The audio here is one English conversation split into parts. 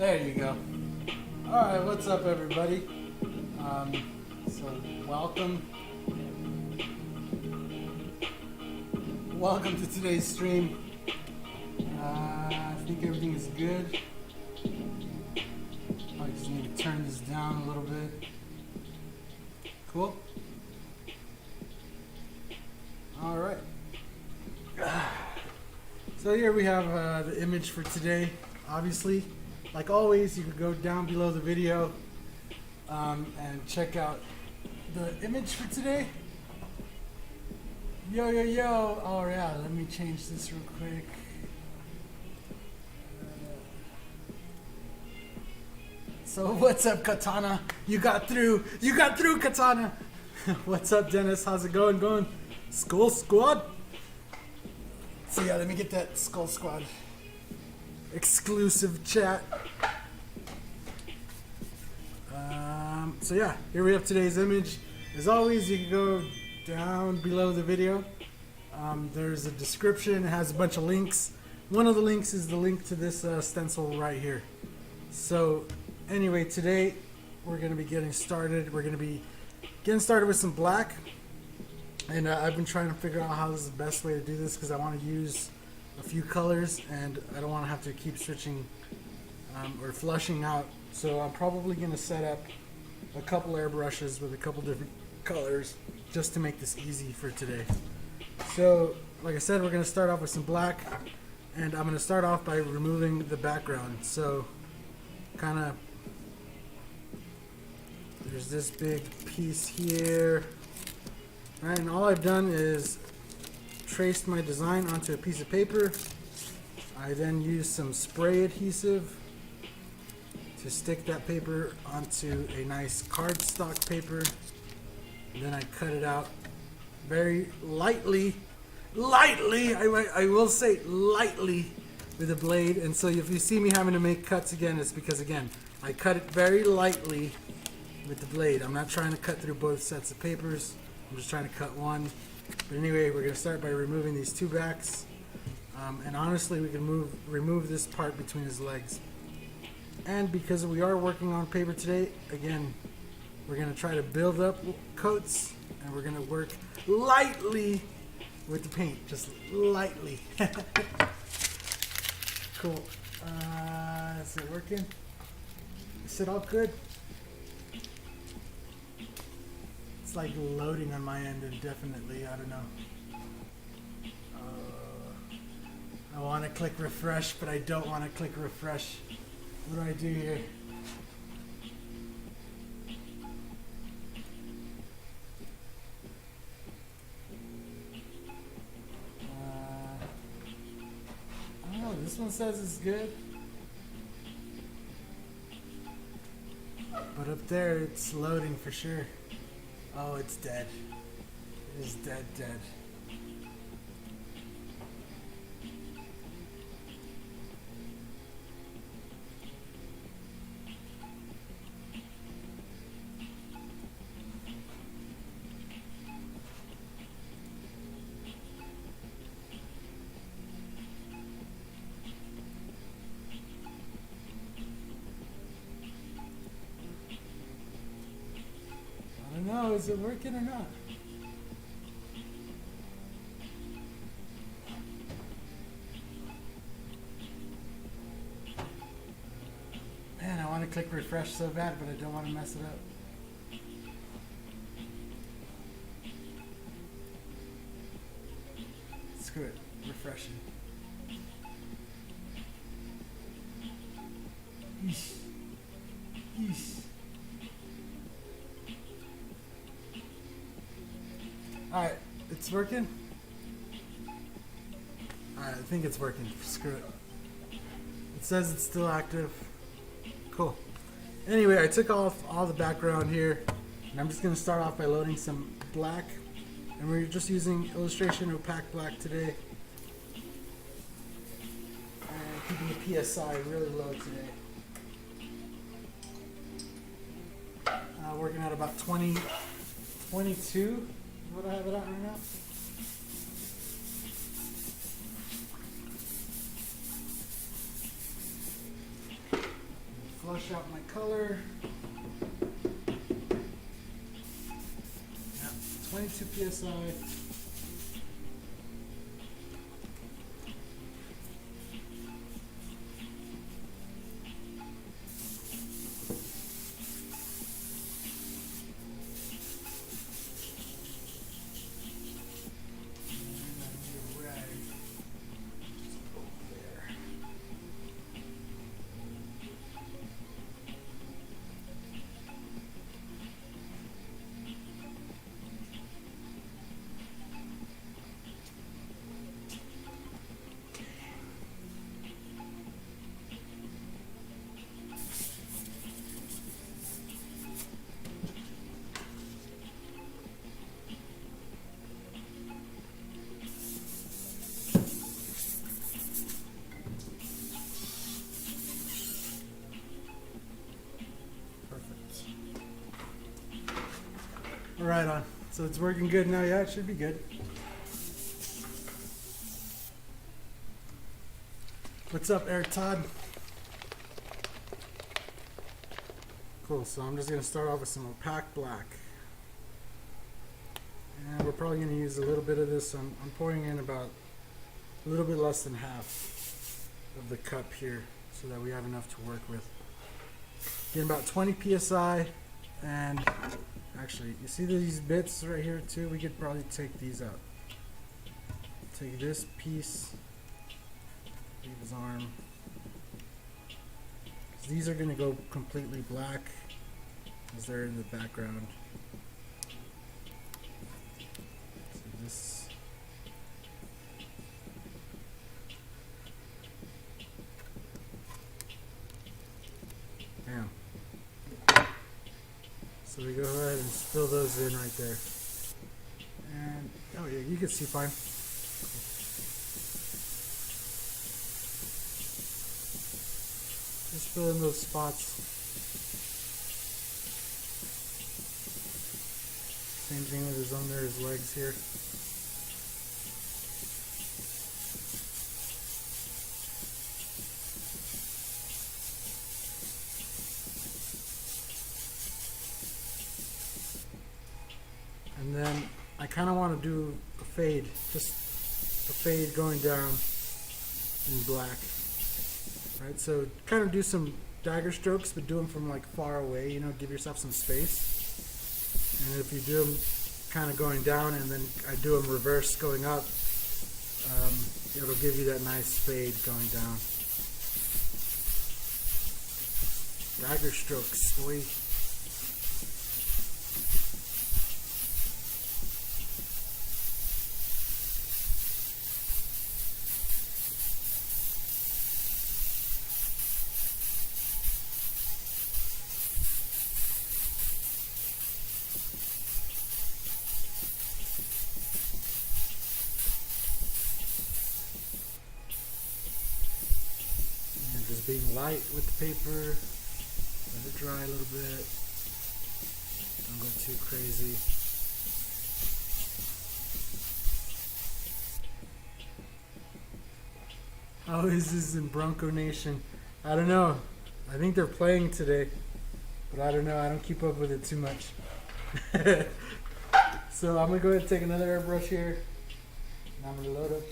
There you go. Alright, what's up everybody? So welcome. Welcome to today's stream. I think everything is good. I just need to turn this down a little bit. Cool. Alright. So here we have the image for today. Obviously, like always, you could go down below the video and check out the image for today. Yo, yo, yo. Oh yeah, let me change this real quick. So what's up, Katana? You got through, Katana. What's up, Dennis? How's it going? Skull Squad? So yeah, let me get that Skull Squad exclusive chat. So yeah, here we have today's image. As always, you can go down below the video. There's a description. It has a bunch of links. One of the links is the link to this stencil right here. So anyway, today we're going to be getting started. We're going to be getting started with some black. And I've been trying to figure out how this is the best way to do this because I want to use a few colors and I don't want to have to keep switching or flushing out. So I'm probably going to set up a couple airbrushes with a couple different colors just to make this easy for today. So like I said, we're going to start off with some black, and I'm going to start off by removing the background. So kind of there's this big piece here. Right, and all I've done is traced my design onto a piece of paper. I then used some spray adhesive to stick that paper onto a nice cardstock paper. And then I cut it out very lightly, I will say lightly with a blade. And so if you see me having to make cuts again, it's because again, I cut it very lightly with the blade. I'm not trying to cut through both sets of papers. I'm just trying to cut one. But anyway, we're going to start by removing these two backs. And honestly, we can remove this part between his legs. And because we are working on paper today, again, we're going to try to build up coats. And we're going to work lightly with the paint. Just lightly. Cool. Is it working? Is it all good? It's like loading on my end indefinitely. I don't know. I want to click refresh, but I don't want to click refresh. What do I do here? I don't know. This one says it's good. But up there, it's loading for sure. Oh, it's dead. It is dead. I don't know, is it working or not? Man, I want to click refresh so bad, but I don't want to mess it up. Screw it, refreshing. Yeesh. Alright, it's working? Alright, I think it's working. Screw it. It says it's still active. Cool. Anyway, I took off all the background here, and I'm just going to start off by loading some black. And we're just using illustration opaque black today. And keeping the PSI really low today. Working at about 22. What do I have it at right now? flush out my color. Yeah, 22 psi. Right on. So it's working good now. Yeah, it should be good. What's up, Eric Todd? Cool. So I'm just going to start off with some opaque black. And we're probably going to use a little bit of this. I'm pouring in about a little bit less than half of the cup here so that we have enough to work with. Getting about 20 psi. And actually, you see these bits right here too? We could probably take these out. Take this piece, leave his arm. These are going to go completely black as they're in the background. So this. Bam. So we go ahead and fill those in right there. And, oh yeah, you can see fine. Just fill in those spots. Same thing with his legs here. And then I kind of want to do a fade, just a fade going down in black. Right, so kind of do some dagger strokes, but do them from like far away, you know, give yourself some space. And if you do them kind of going down and then I do them reverse going up, it'll give you that nice fade going down. Dagger strokes, boy. Just being light with the paper, let it dry a little bit, don't go too crazy. How is this in Bronco Nation? I don't know. I think they're playing today, but I don't know. I don't keep up with it too much. So I'm going to go ahead and take another airbrush here, and I'm going to load up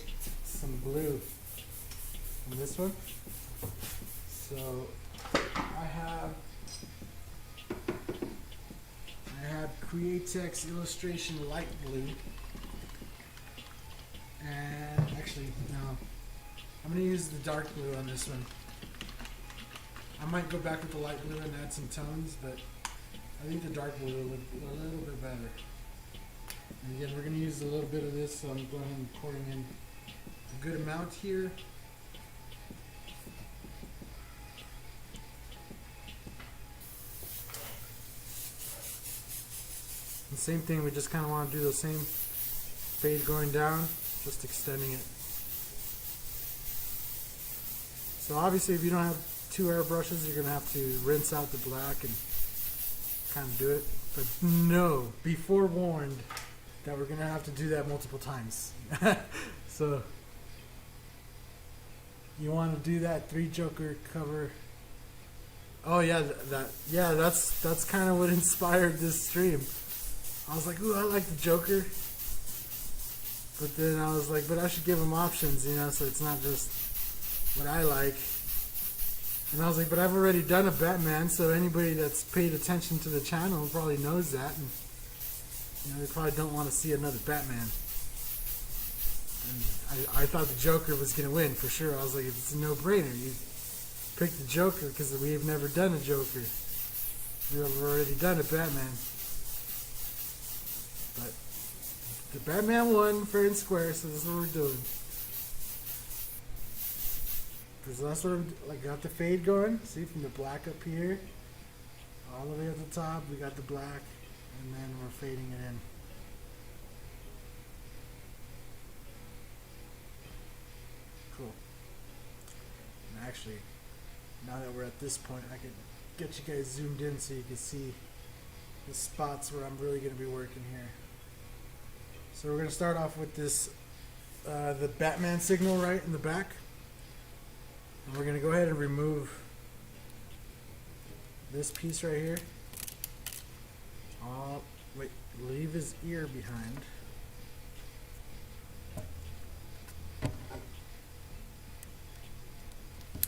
some blue on this one. So I have Createx Illustration Light Blue, and actually no, I'm gonna use the dark blue on this one. I might go back with the light blue and add some tones, but I think the dark blue will look a little bit better. And again, we're gonna use a little bit of this, so I'm going and pouring in a good amount here. And same thing, we just kind of want to do the same fade going down, just extending it. So obviously if you don't have two airbrushes, you're going to have to rinse out the black and kind of do it. But no, be forewarned that we're going to have to do that multiple times. So you want to do that 3 joker cover Oh yeah, that's kind of what inspired this stream. I was like, ooh, I like the Joker, but then I was like, but I should give him options, you know, so it's not just what I like. And I was like, but I've already done a Batman, so anybody that's paid attention to the channel probably knows that, and you know, they probably don't want to see another Batman. And I thought the Joker was gonna win for sure. I was like, it's a no-brainer. You pick the Joker because we've never done a Joker. We've already done a Batman. But the Batman won fair and square, so this is what we're doing. Because that's what like got the fade going. See, from the black up here, all the way at the top, we got the black, and then we're fading it in. Cool. And actually, now that we're at this point, I could get you guys zoomed in so you can see the spots where I'm really going to be working here. So we're going to start off with this, the Batman signal right in the back. And we're going to go ahead and remove this piece right here. Wait, leave his ear behind.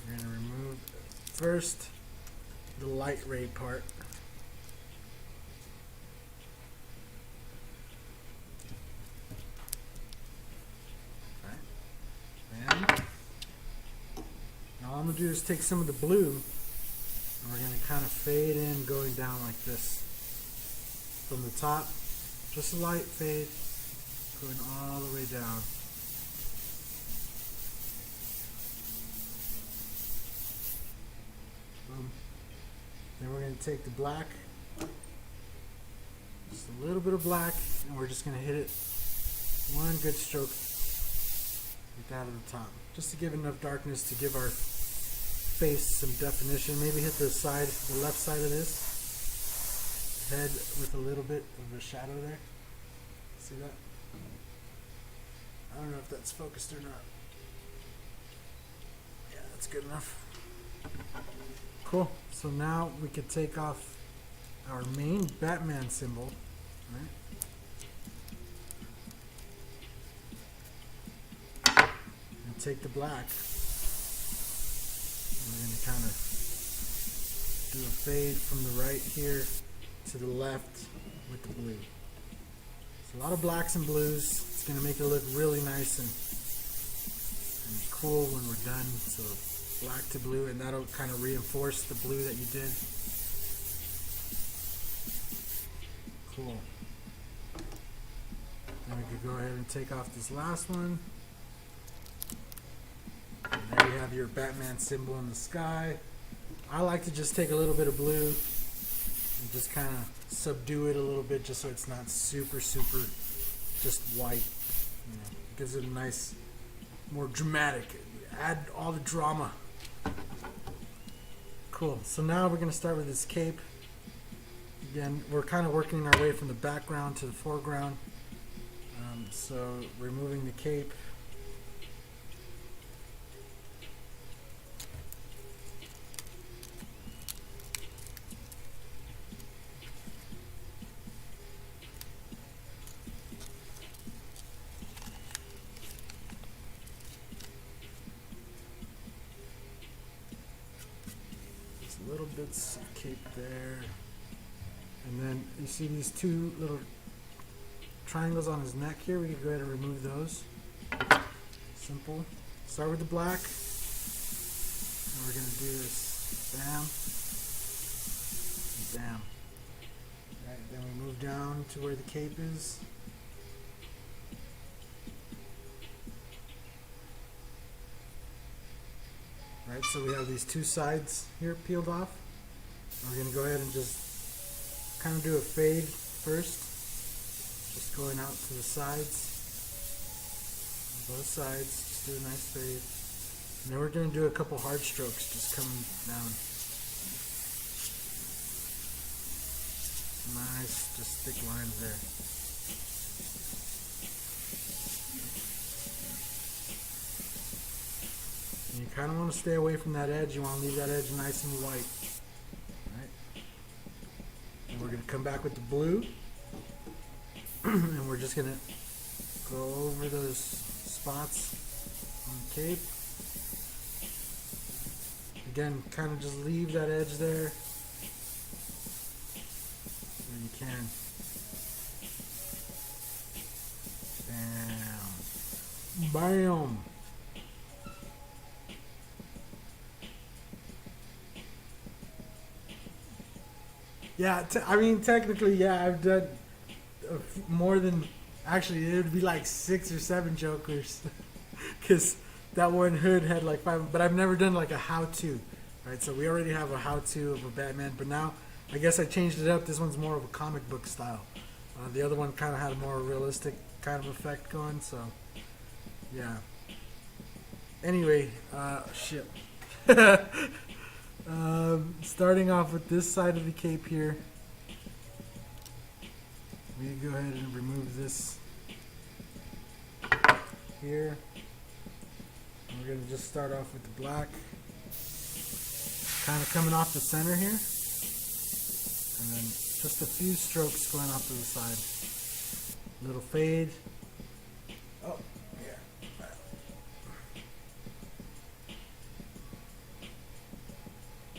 We're going to remove first the light ray part. All I'm going to do is take some of the blue and we're going to kind of fade in going down like this. From the top, just a light fade going all the way down. Boom. Then we're going to take the black, just a little bit of black, and we're just going to hit it one good stroke like that at the top. Just to give enough darkness to give our face some definition. Maybe hit the side, the left side of this head with a little bit of a shadow there. See that? I don't know if that's focused or not. Yeah, that's good enough. Cool. So now we could take off our main Batman symbol, right? And take the black. We're going to kind of do a fade from the right here to the left with the blue. So a lot of blacks and blues. It's going to make it look really nice and cool when we're done. So black to blue, and that'll kind of reinforce the blue that you did. Cool. Then we could go ahead and take off this last one. And there you have your Batman symbol in the sky. I like to just take a little bit of blue and just kind of subdue it a little bit just so it's not super just white. You know, it gives it a nice, more dramatic, add all the drama. Cool. So now we're going to start with this cape. Again, we're kind of working our way from the background to the foreground. So removing the cape. Little bits of cape there, and then you see these two little triangles on his neck here. We can go ahead and remove those. Simple. Start with the black, and we're going to do this bam and bam. Right, then we move down to where the cape is. Right, so we have these two sides here peeled off. We're going to go ahead and just kind of do a fade first, just going out to the sides, on both sides, just do a nice fade. And then we're going to do a couple hard strokes, just coming down. Nice, just thick lines there. You kind of want to stay away from that edge. You want to leave that edge nice and white. we're going to come back with the blue. And we're just going to go over those spots on the cape. Again, kind of just leave that edge there where you can. Bam. Bam. Yeah, I mean, technically, yeah, I've done more than, actually, it would be like 6 or 7 Jokers. Because that one hood had like 5, but I've never done like a how-to, right? So we already have a how-to of a Batman, but now I guess I changed it up. This one's more of a comic book style. The other one kind of had a more realistic kind of effect going, so yeah. Anyway, shit. Starting off with this side of the cape here, we go ahead and remove this here. We're going to just start off with the black, kind of coming off the center here, and then just a few strokes going off to the side. Little fade. Oh, yeah.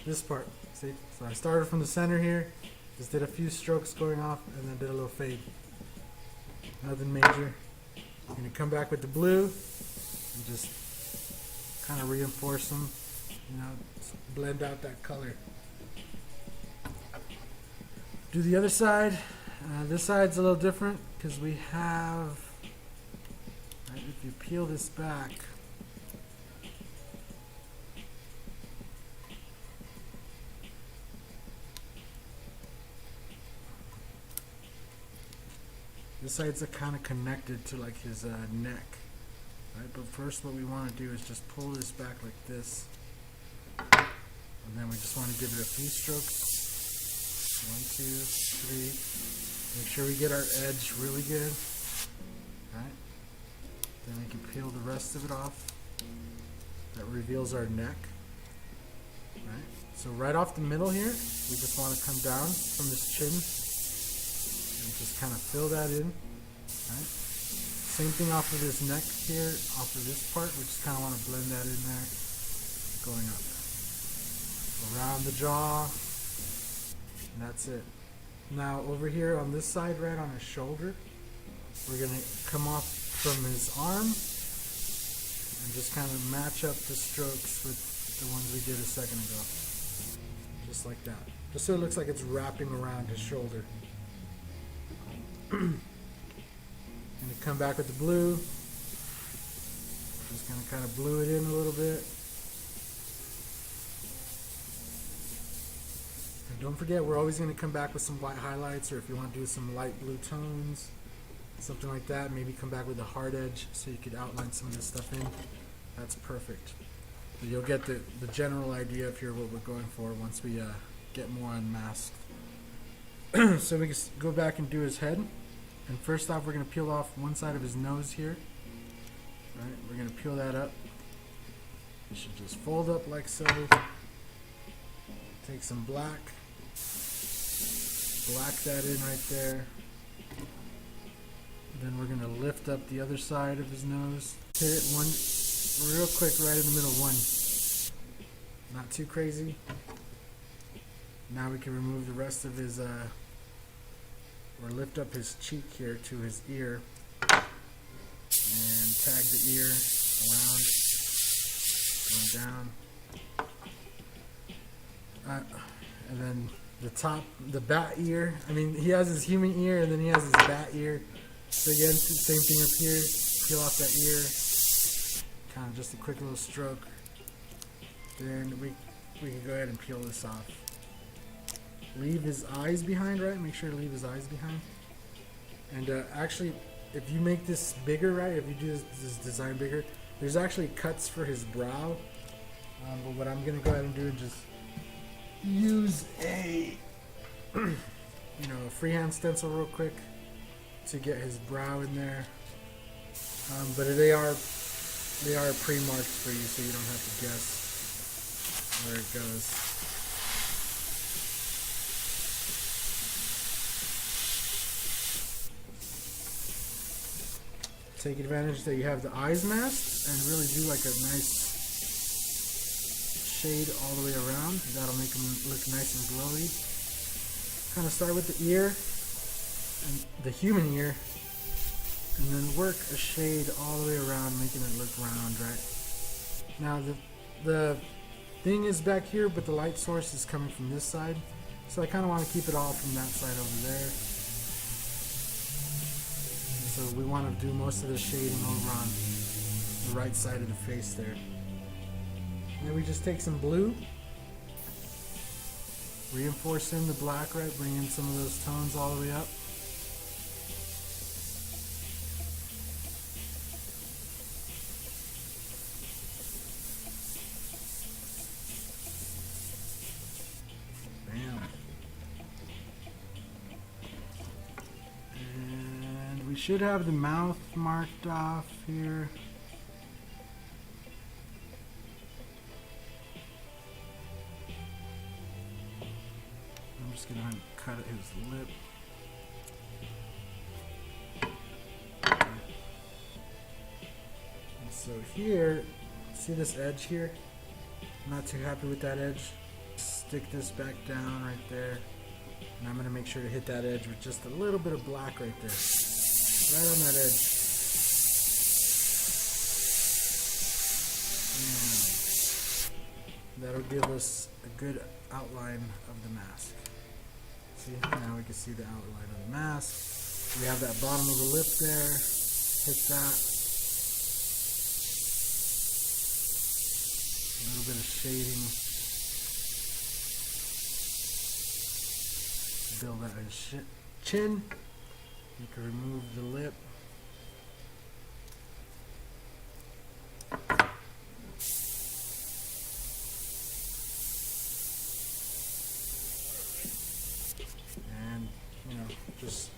This part, see? So I started from the center here, just did a few strokes going off, and then did a little fade. Nothing major. I'm going to come back with the blue and just kind of reinforce them, you know, blend out that color. Do the other side. This side's a little different because we have, right, if you peel this back, this side's kind of connected to like his neck. Right, but first what we want to do is just pull this back like this, and then we just want to give it a few strokes. 1, 2, 3. Make sure we get our edge really good. Right. Then we can peel the rest of it off. That reveals our neck. Right. So right off the middle here, we just want to come down from this chin and just kind of fill that in. Right. Same thing off of this neck here, off of this part. We just kind of want to blend that in there, going up around the jaw. And that's it. Now over here on this side, right on his shoulder, we're going to come off from his arm and just kind of match up the strokes with the ones we did a second ago. Just like that. Just so it looks like it's wrapping around his shoulder. Going to come back with the blue. Just going to kind of blue it in a little bit. Don't forget, we're always going to come back with some white highlights, or if you want to do some light blue tones, something like that, maybe come back with a hard edge so you could outline some of this stuff in. That's perfect. So you'll get the general idea of here what we're going for once we get more unmasked. So we can go back and do his head. And first off, we're going to peel off one side of his nose here. Right, we're going to peel that up. You should just fold up like so. Take some black. Black that in right there. Then we're going to lift up the other side of his nose. Hit it one real quick right in the middle. One. Not too crazy. Now we can remove the rest of his, or lift up his cheek here to his ear. And tag the ear around. Going down. And then the top, the bat ear. I mean, he has his human ear and then he has his bat ear. So again, same thing up here. Peel off that ear. Kind of just a quick little stroke. Then we can go ahead and peel this off. Leave his eyes behind, right? Make sure to leave his eyes behind. And actually, if you make this bigger, right? If you do this design bigger, there's actually cuts for his brow. But what I'm going to go ahead and do is just use a a freehand stencil real quick to get his brow in there, but they are pre-marked for you, so you don't have to guess where it goes. take advantage that you have the eyes masked and really do like a nice shade all the way around. That'll make them look nice and glowy. Kind of start with the ear and the human ear, and then work a shade all the way around, making it look round, right? Now the thing is back here, but the light source is coming from this side, so I kind of want to keep it all from that side over there. And so we want to do most of the shading over on the right side of the face there. And then we just take some blue, reinforce in the black, right? Bring in some of those tones all the way up. Bam. And we should have the mouth marked off here. I'm just gonna cut his lip. And so here, see this edge here? I'm not too happy with that edge. Stick this back down right there. And I'm gonna make sure to hit that edge with just a little bit of black right there. Right on that edge. And that'll give us a good outline of the mask. See, now we can see the outline of the mask. We have that bottom of the lip there. Hit that. A little bit of shading. Build out his chin. You can remove the lip. And, you know, just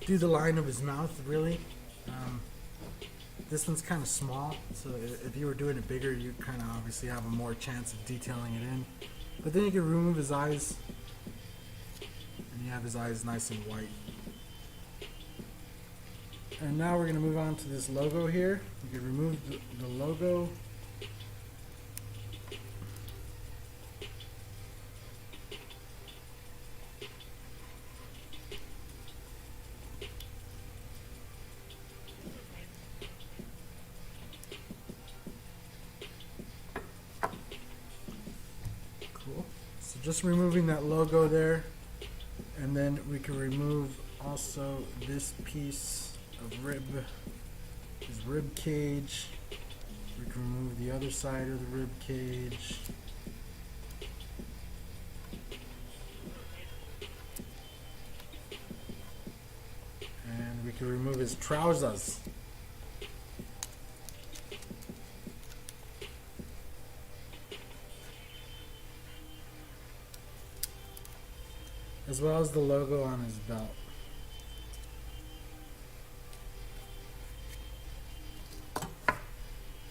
do the line of his mouth, really. This one's kind of small, so if you were doing it bigger, you kind of obviously have a more chance of detailing it in. But then you can remove his eyes, and you have his eyes nice and white. And now we're going to move on to this logo here. You can remove the logo. Cool. So just removing that logo there. And then we can remove also this piece of rib, his rib cage. We can remove the other side of the rib cage. And we can remove his trousers. As well as the logo on his belt.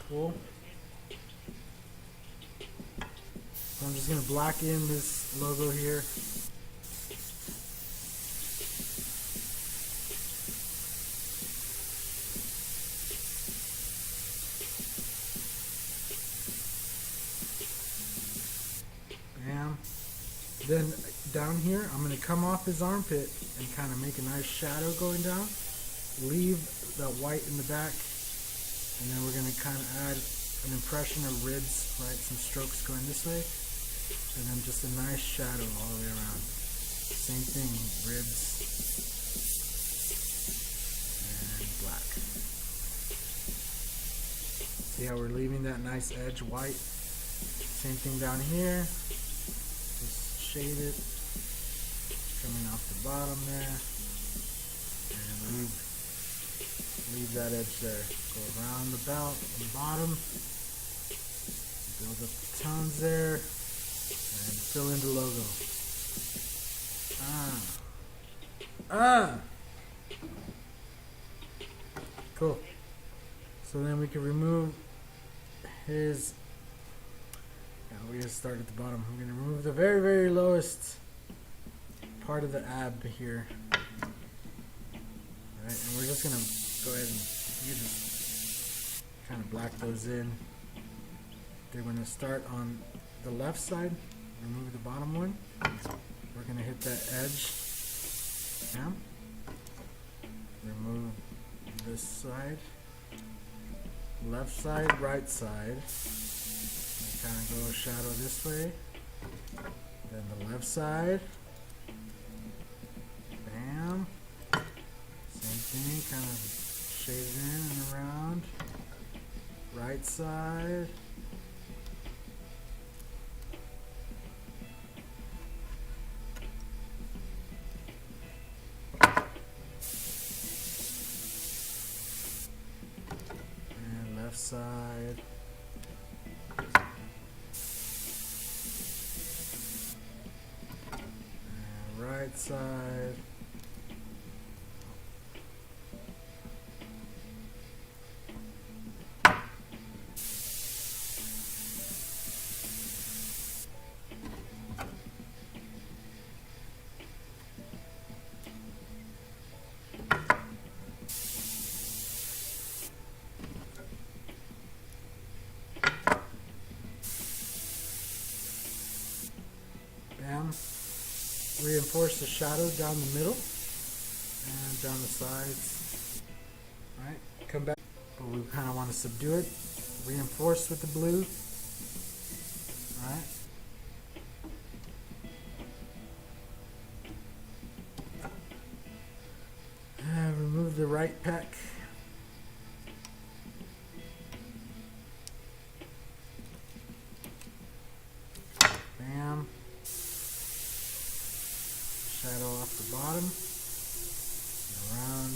Cool. So I'm just going to black in this logo here. Bam. Then down here, I'm going to come off his armpit and kind of make a nice shadow going down. Leave the white in the back. And then we're going to kind of add an impression of ribs, right? Some strokes going this way. And then just a nice shadow all the way around. Same thing, ribs and black. See how we're leaving that nice edge white? Same thing down here. Just shade it. Coming off the bottom there. And leave that edge there. Go around the belt and the bottom. Build up the tones there. And fill in the logo. Cool. So then we can remove his... Yeah, we just start at the bottom. I'm going to remove the very, very lowest part of the ab here. Right, and we're just going to go ahead and you just kind of black those in. They're going to start on the left side. Remove the bottom one. We're going to hit that edge. Down. Remove this side. Left side, right side. Kind of go a shadow this way. Then the left side. Bam. Same thing, kind of shade it in and around. Right side. And left side. And right side. Bam. Reinforce the shadow down the middle and down the sides. Alright, come back. But we kind of want to subdue it. Reinforce with the blue. Alright. And remove the right peck. Bam. Shadow off the bottom. Around.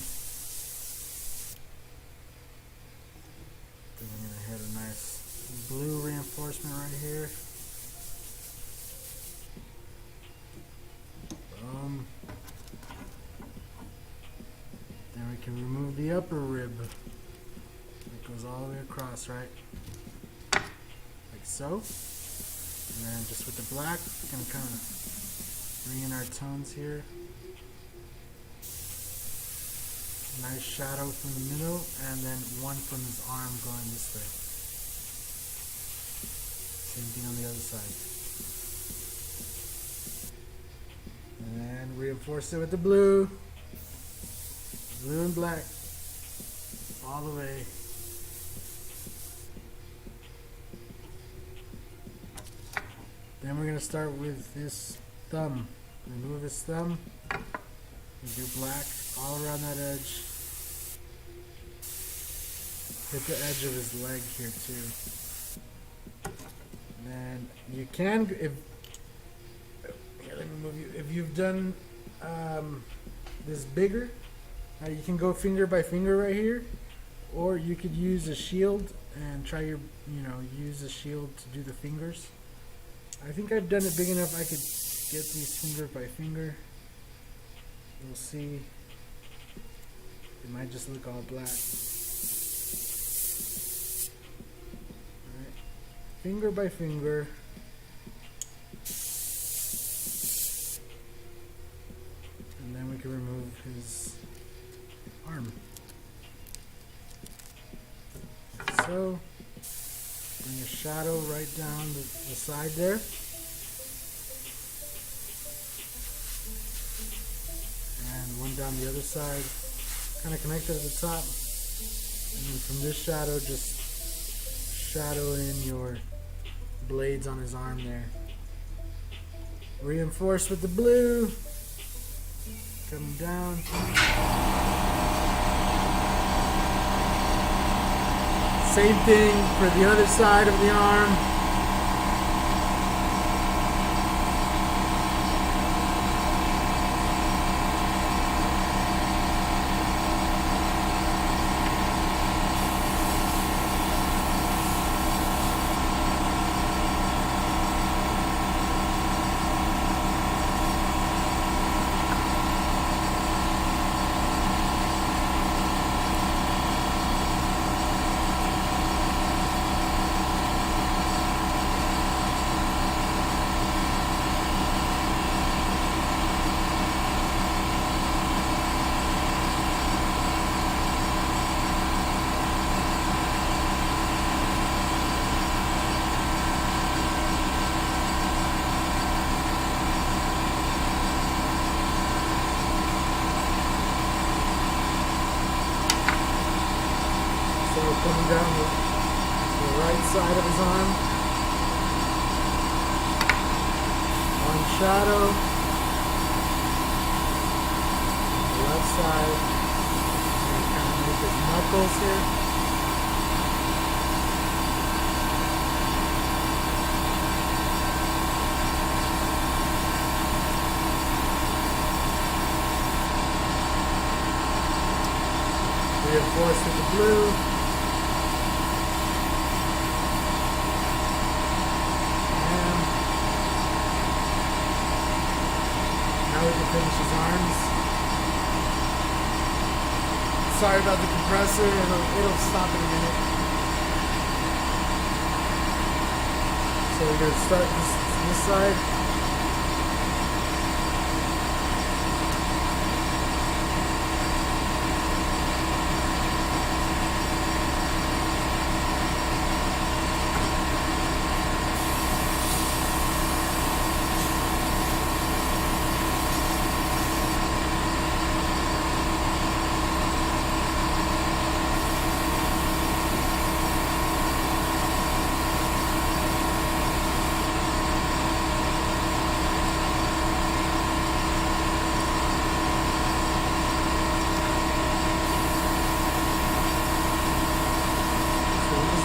Then we're going to hit a nice blue reinforcement right here. Boom. Then we can remove the upper rib. It goes all the way across, right? Like so. And then just with the black, we're going to kind of bring in our tones here. Nice shadow from the middle, and then one from his arm going this way. Same thing on the other side. And then reinforce it with the blue. Blue and black. All the way. Then we're going to start with his thumb. Remove his thumb. And do black all around that edge. Hit the edge of his leg here too. And then you can, if here, let me move you. If you've done this bigger, you can go finger by finger right here, or you could use a shield and try your, use a shield to do the fingers. I think I've done it big enough I could get these finger by finger. We'll see. It might just look all black. Alright. Finger by finger. And then we can remove his arm. So, bring a shadow right down the side there. And one down the other side. Kind of connected at the top. And then from this shadow, just shadow in your blades on his arm there. Reinforce with the blue. Coming down. Same thing for the other side of the arm. coming down the right side of his arm. One shadow. The left side. And kind of make his knuckles here. Reinforce with the blue. And now we can finish his arms. Sorry about the compressor, it'll stop in a minute. So we're going to start this side.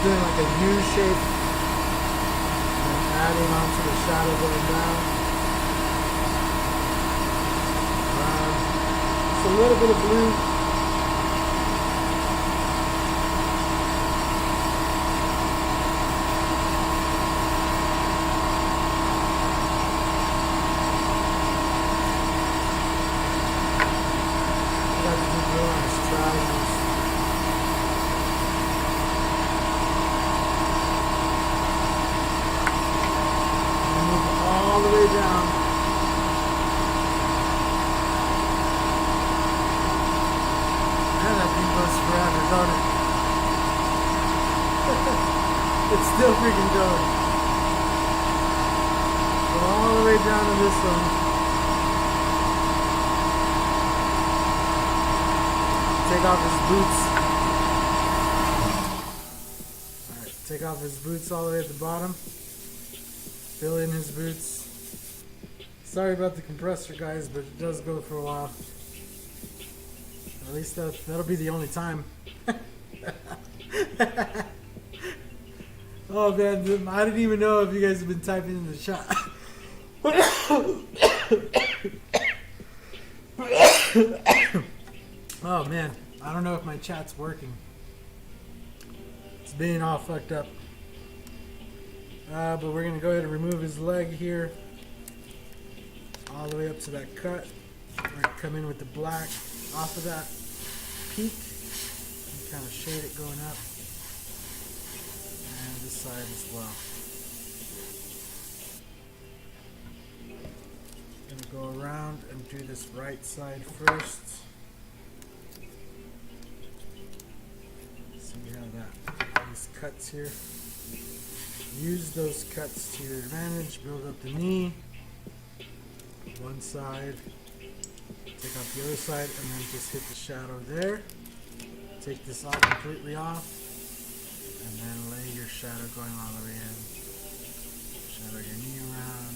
Doing like a U shape and adding onto the shadow going down. Just a little bit of blue. Got to do blue on his trousers. All the way down. Man, that thing goes forever, don't it? It's still freaking going. Go all the way down to this one. Take off his boots. Alright, take off his boots all the way at the bottom. Fill in his boots. Sorry about the compressor, guys, but it does go for a while. At least that'll be the only time. Oh man, I didn't even know if you guys have been typing in the chat. Oh man, I don't know if my chat's working. It's being all fucked up. But we're going to go ahead and remove his leg here. All the way up to that cut. We're going to come in with the black off of that peak. And kind of shade it going up. And this side as well. Going to go around and do this right side first. So we have these cuts here. Use those cuts to your advantage. Build up the knee. One side. Take off the other side and then just hit the shadow there. Take this all completely off. And then lay your shadow going all the way in. Shadow your knee around.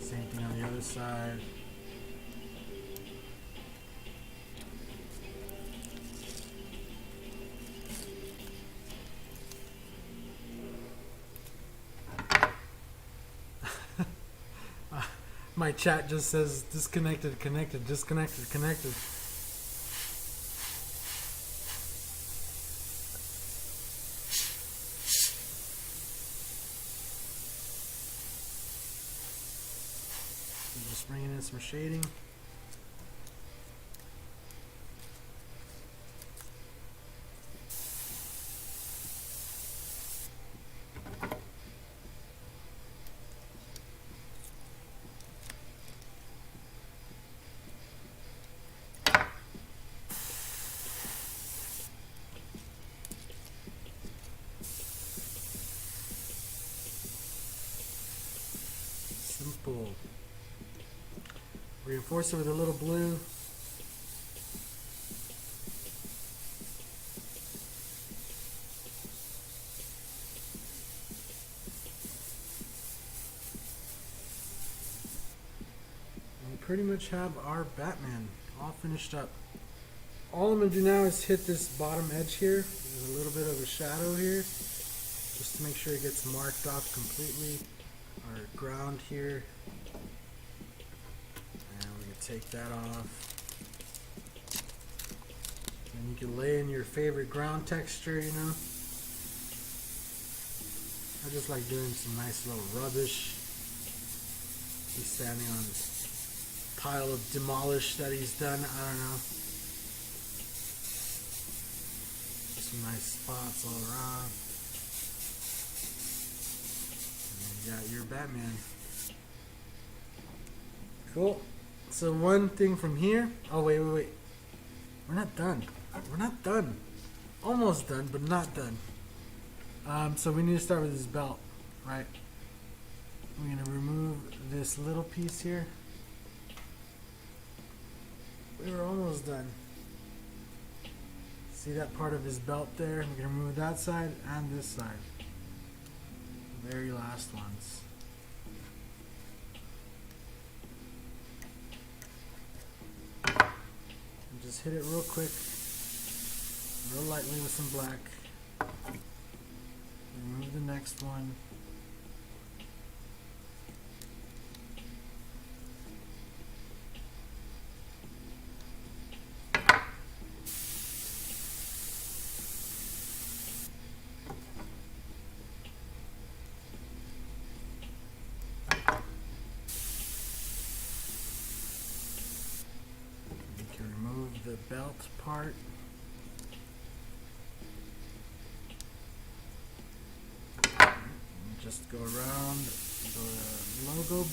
Same thing on the other side. My chat just says disconnected, connected, disconnected, connected. So just bringing in some shading. Simple. Reinforce it with a little blue. much have our Batman all finished up. All I'm going to do now is hit this bottom edge here. There's a little bit of a shadow here, just to make sure it gets marked off completely. Our ground here. And we're going to take that off. And you can lay in your favorite ground texture, you know. I just like doing some nice little rubbish. He's standing on this pile of demolish that he's done. I don't know. Some nice spots all around. And you got your Batman. Cool. So one thing from here. Oh, wait. We're not done. We're not done. Almost done, but not done. So we need to start with this belt, right? We're going to remove this little piece here. We were almost done. See that part of his belt there? We're going to remove that side and this side. The very last ones. And just hit it real quick, real lightly with some black. Remove the next one. You can remove the belt part. Just go around the logo.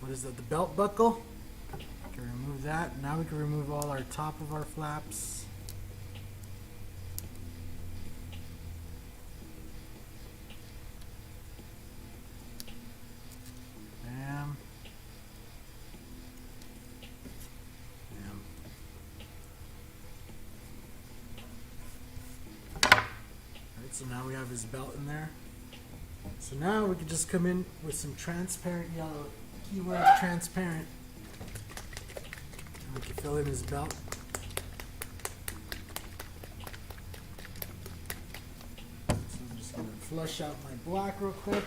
What is that? The belt buckle. We can remove that. Now we can remove all our top of our flaps. Bam. Bam. Alright, so now we have his belt in there. So now we can just come in with some transparent yellow. Keyword transparent. And we can fill in his belt. So I'm just going to flush out my black real quick.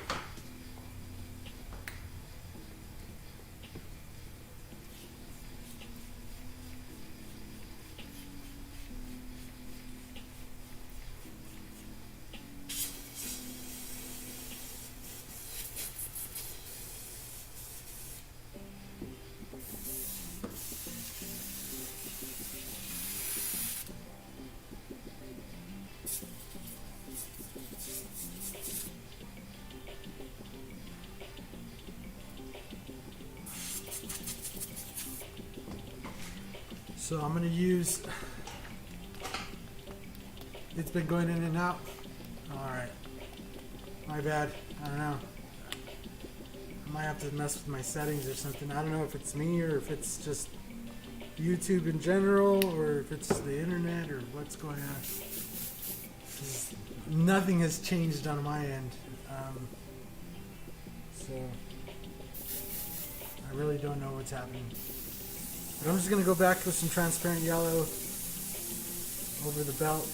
So I'm going to use, it's been going in and out. Alright, my bad, I don't know. I might have to mess with my settings or something. I don't know if it's me or if it's just YouTube in general or if it's the internet or what's going on. Nothing has changed on my end. So I really don't know what's happening. But I'm just going to go back with some transparent yellow over the belt.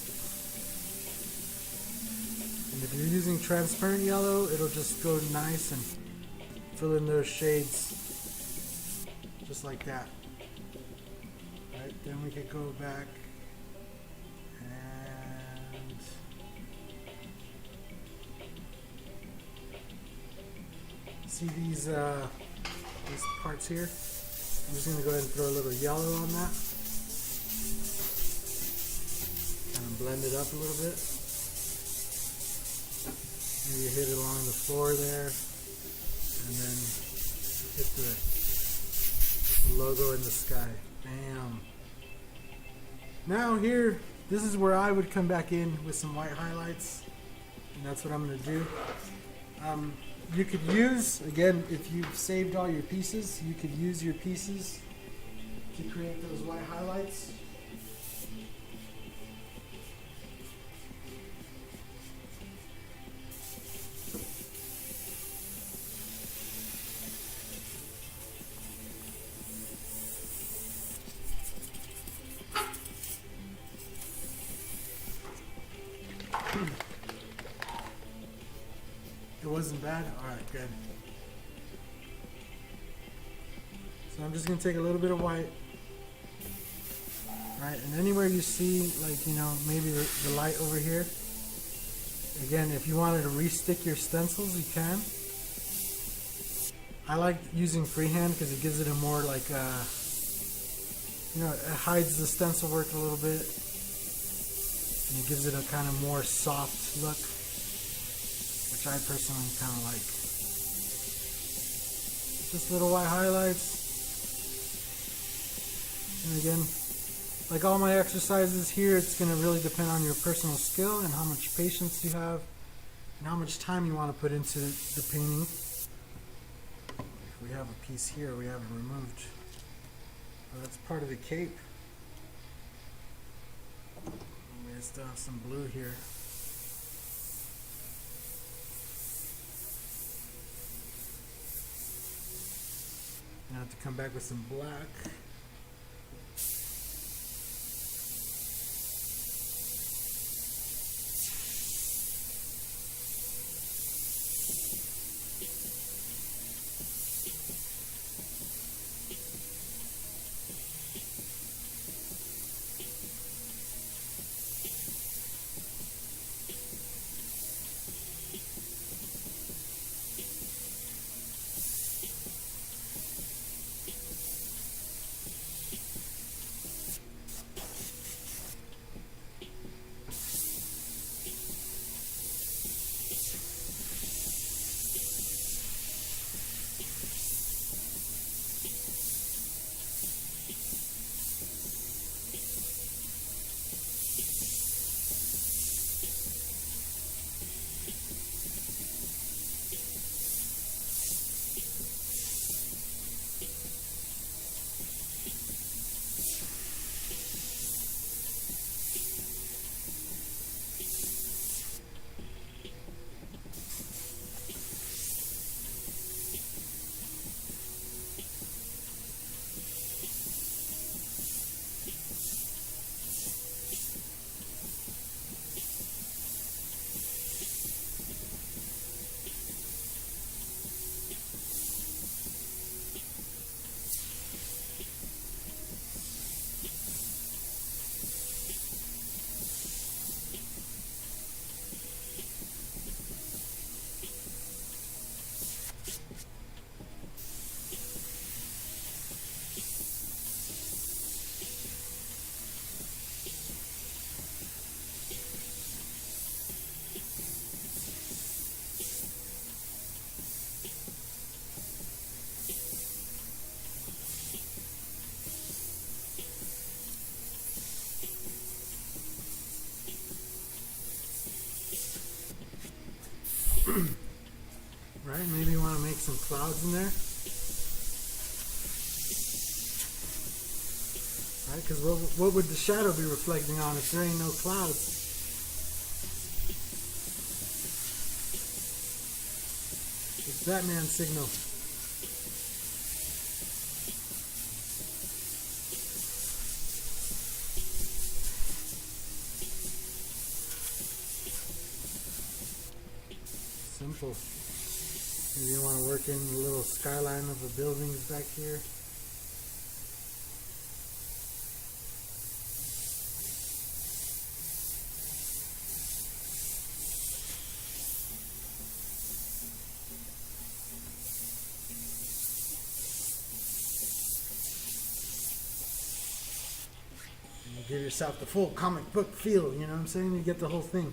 And if you're using transparent yellow, it'll just go nice and fill in those shades just like that. Right, then we could go back and see these parts here. I'm just going to go ahead and throw a little yellow on that. Kind of blend it up a little bit. Maybe hit it along the floor there. And then hit the logo in the sky. Bam. Now here, this is where I would come back in with some white highlights. And that's what I'm going to do. You could use, again, if you've saved all your pieces, you could use your pieces to create those white highlights. bad? Alright, good. So I'm just going to take a little bit of white. Right, and anywhere you see, like, you know, maybe the light over here. Again, if you wanted to re-stick your stencils, you can. I like using freehand because it gives it a more like, you know, it hides the stencil work a little bit. And it gives it a kind of more soft look, which I personally kind of like. Just little white highlights. And again, like all my exercises here, it's going to really depend on your personal skill and how much patience you have and how much time you want to put into the painting. If we have a piece here we haven't removed. That's part of the cape. We still have some blue here. Now I have to come back with some black. Right, maybe you want to make some clouds in there. Right, because what would the shadow be reflecting on if there ain't no clouds? It's Batman signal. Simple. Maybe you want to work in the little skyline of the buildings back here. And you give yourself the full comic book feel, you know what I'm saying? You get the whole thing.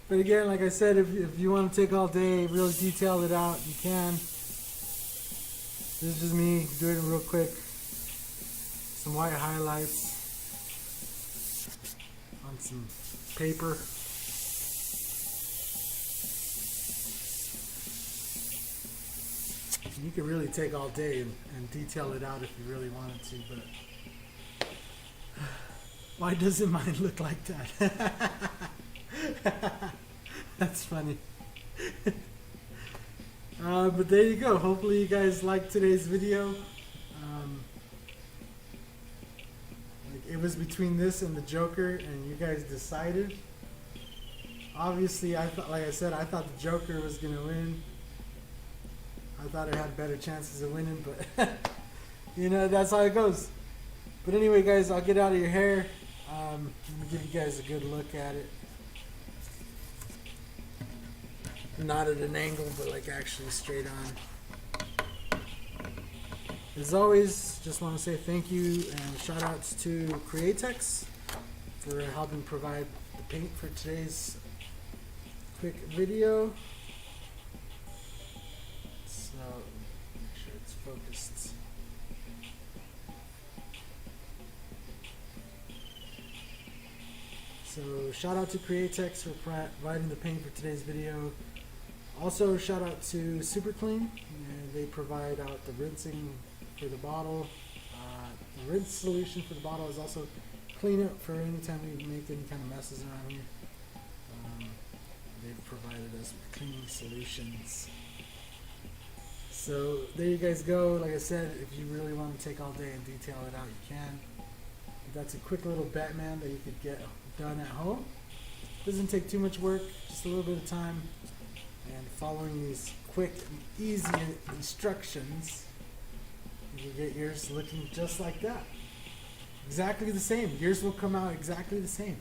But again, like I said, if you want to take all day, really detail it out, you can. This is just me doing it real quick. Some white highlights on some paper. You could really take all day and detail it out if you really wanted to, but why doesn't mine look like that? That's funny. But there you go. Hopefully you guys liked today's video. Like it was between this and the Joker, and you guys decided. Obviously, like I said, I thought the Joker was gonna win. I thought it had better chances of winning, but you know, that's how it goes. But anyway, guys, I'll get out of your hair. Let me give you guys a good look at it. Not at an angle, but like actually straight on. As always, just want to say thank you and shout outs to Createx for helping provide the paint for today's quick video. So, make sure it's focused. So, shout out to Createx for providing the paint for today's video. Also, shout out to Super Clean. They provide out the rinsing for the bottle. The rinse solution for the bottle is also clean up for any time we make any kind of messes around here. They've provided us with cleaning solutions. So there you guys go. Like I said, if you really want to take all day and detail it out, you can. That's a quick little Batman that you could get done at home. Doesn't take too much work, just a little bit of time. And following these quick and easy instructions, you can get yours looking just like that. Exactly the same. Yours will come out exactly the same.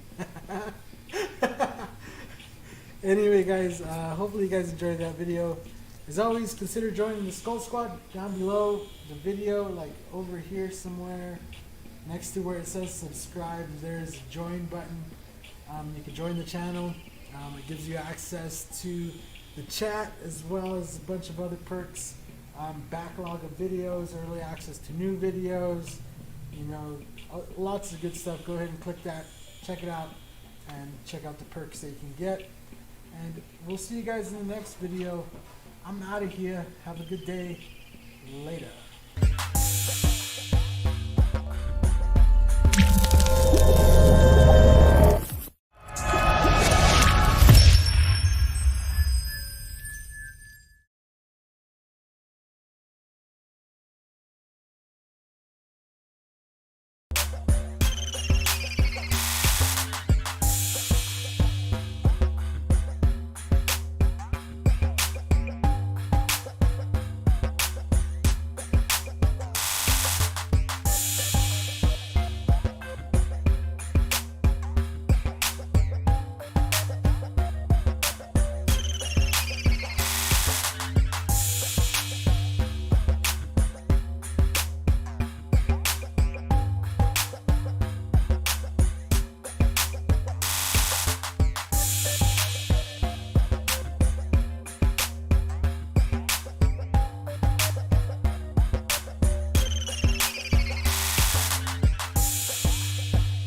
Anyway, guys, hopefully you guys enjoyed that video. As always, consider joining the Skull Squad down below the video, like over here somewhere. Next to where it says subscribe, there's a join button. You can join the channel. It gives you access to the chat as well as a bunch of other perks. Backlog of videos, early access to new videos, you know, lots of good stuff. Go ahead and click that, check it out, and check out the perks that you can get. And we'll see you guys in the next video. I'm out of here. Have a good day. Later.